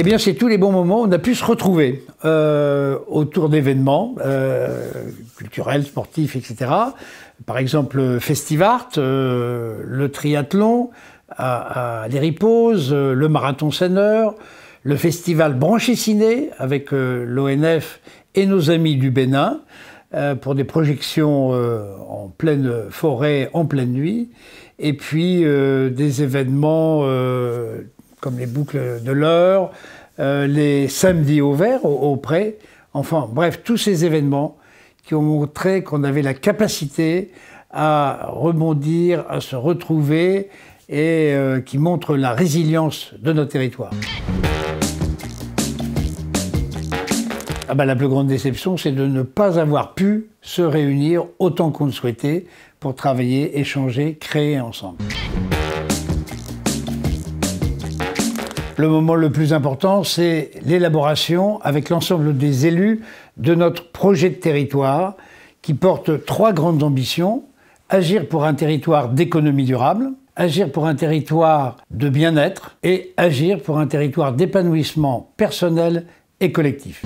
Eh bien, c'est tous les bons moments où on a pu se retrouver autour d'événements culturels, sportifs, etc. Par exemple, Festivart, le triathlon à Les Riposes, le marathon Senneur, le festival Branché Ciné avec l'ONF et nos amis du Bénin pour des projections en pleine forêt, en pleine nuit, et puis des événements comme les boucles de l'heure, les samedis au vert, au pré, enfin bref, tous ces événements qui ont montré qu'on avait la capacité à rebondir, à se retrouver et qui montrent la résilience de notre territoire. Ah ben, la plus grande déception, c'est de ne pas avoir pu se réunir autant qu'on le souhaitait pour travailler, échanger, créer ensemble. Le moment le plus important, c'est l'élaboration avec l'ensemble des élus de notre projet de territoire qui porte 3 grandes ambitions. Agir pour un territoire d'économie durable, agir pour un territoire de bien-être et agir pour un territoire d'épanouissement personnel et collectif.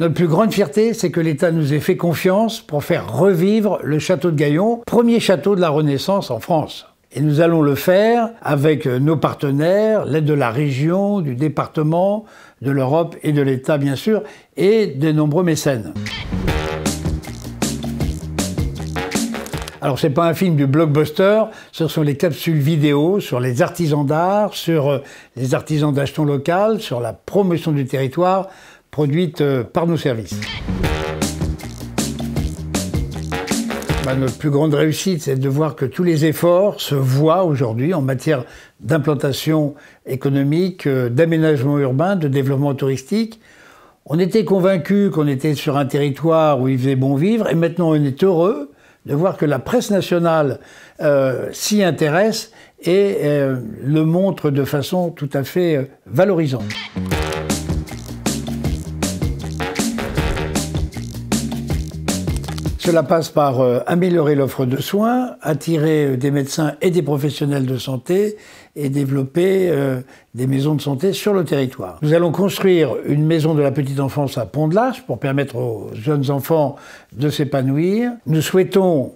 Notre plus grande fierté, c'est que l'État nous ait fait confiance pour faire revivre le château de Gaillon, premier château de la Renaissance en France. Et nous allons le faire avec nos partenaires, l'aide de la région, du département, de l'Europe et de l'État bien sûr, et de nombreux mécènes. Alors c'est pas un film du blockbuster, ce sont les capsules vidéo sur les artisans d'art, sur les artisans d'achetons local, sur la promotion du territoire, produites par nos services. Notre plus grande réussite, c'est de voir que tous les efforts se voient aujourd'hui en matière d'implantation économique, d'aménagement urbain, de développement touristique. On était convaincus qu'on était sur un territoire où il faisait bon vivre, et maintenant on est heureux de voir que la presse nationale s'y intéresse et le montre de façon tout à fait valorisante. Cela passe par améliorer l'offre de soins, attirer des médecins et des professionnels de santé et développer des maisons de santé sur le territoire. Nous allons construire une maison de la petite enfance à Pont-de-l'Arche pour permettre aux jeunes enfants de s'épanouir. Nous souhaitons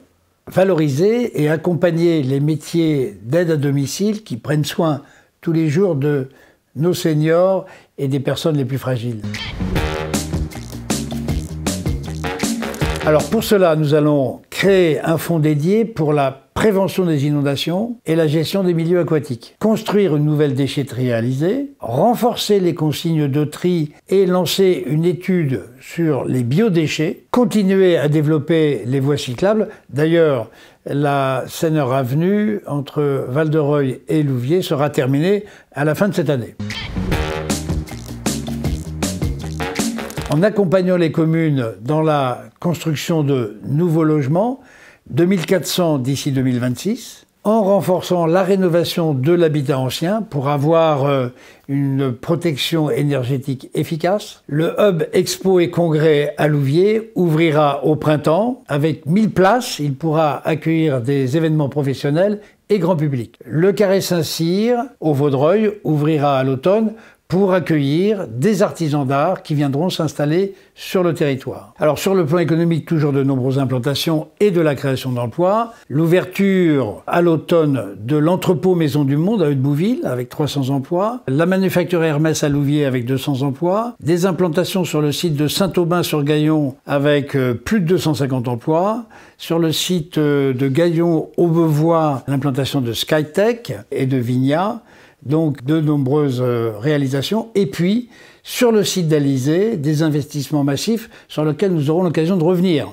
valoriser et accompagner les métiers d'aide à domicile qui prennent soin tous les jours de nos seniors et des personnes les plus fragiles. Alors pour cela, nous allons créer un fonds dédié pour la prévention des inondations et la gestion des milieux aquatiques. Construire une nouvelle déchetterie à Alizé, renforcer les consignes de tri et lancer une étude sur les biodéchets, continuer à développer les voies cyclables. D'ailleurs, la Senneur Avenue entre Val-de-Reuil et Louviers sera terminée à la fin de cette année. En accompagnant les communes dans la construction de nouveaux logements, 2400 d'ici 2026, en renforçant la rénovation de l'habitat ancien pour avoir une protection énergétique efficace. Le hub Expo et Congrès à Louviers ouvrira au printemps. Avec 1000 places, il pourra accueillir des événements professionnels et grand public. Le Carré Saint-Cyr au Vaudreuil ouvrira à l'automne pour accueillir des artisans d'art qui viendront s'installer sur le territoire. Alors sur le plan économique, toujours de nombreuses implantations et de la création d'emplois. L'ouverture à l'automne de l'entrepôt Maison du Monde à Heudebouville avec 300 emplois. La manufacture Hermès à Louviers avec 200 emplois. Des implantations sur le site de Saint-Aubin-sur-Gaillon avec plus de 250 emplois. Sur le site de Gaillon-Aubevoie, l'implantation de Skytech et de Vigna. Donc de nombreuses réalisations. Et puis, sur le site d'Alizé, des investissements massifs sur lesquels nous aurons l'occasion de revenir.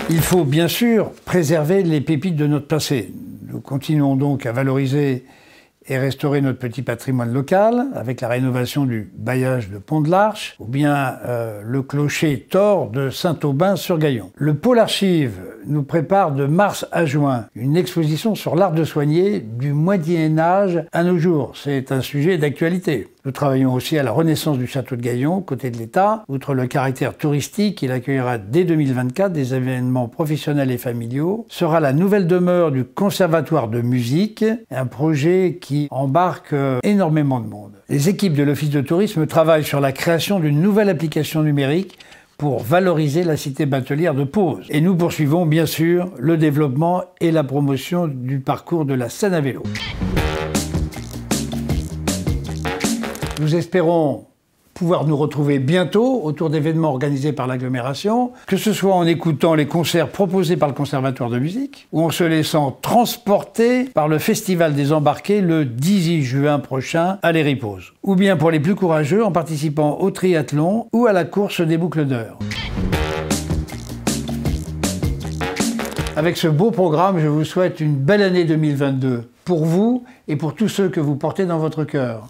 Il faut bien sûr préserver les pépites de notre passé. Nous continuons donc à valoriser et restaurer notre petit patrimoine local avec la rénovation du bailliage de Pont-de-l'Arche ou bien le clocher Thor de Saint-Aubin-sur-Gaillon. Le pôle archives nous prépare de mars à juin une exposition sur l'art de soigner du Moyen-Âge à nos jours. C'est un sujet d'actualité. Nous travaillons aussi à la renaissance du château de Gaillon, côté de l'État. Outre le caractère touristique, il accueillera dès 2024 des événements professionnels et familiaux. Sera la nouvelle demeure du Conservatoire de musique, un projet qui embarque énormément de monde. Les équipes de l'Office de tourisme travaillent sur la création d'une nouvelle application numérique pour valoriser la cité batelière de Pose. Et nous poursuivons bien sûr le développement et la promotion du parcours de la Seine à vélo. Nous espérons pouvoir nous retrouver bientôt autour d'événements organisés par l'agglomération, que ce soit en écoutant les concerts proposés par le Conservatoire de musique ou en se laissant transporter par le Festival des Embarqués le 18 juin prochain à l'Héripose. Ou bien pour les plus courageux en participant au triathlon ou à la course des boucles d'heures. Avec ce beau programme, je vous souhaite une belle année 2022 pour vous et pour tous ceux que vous portez dans votre cœur.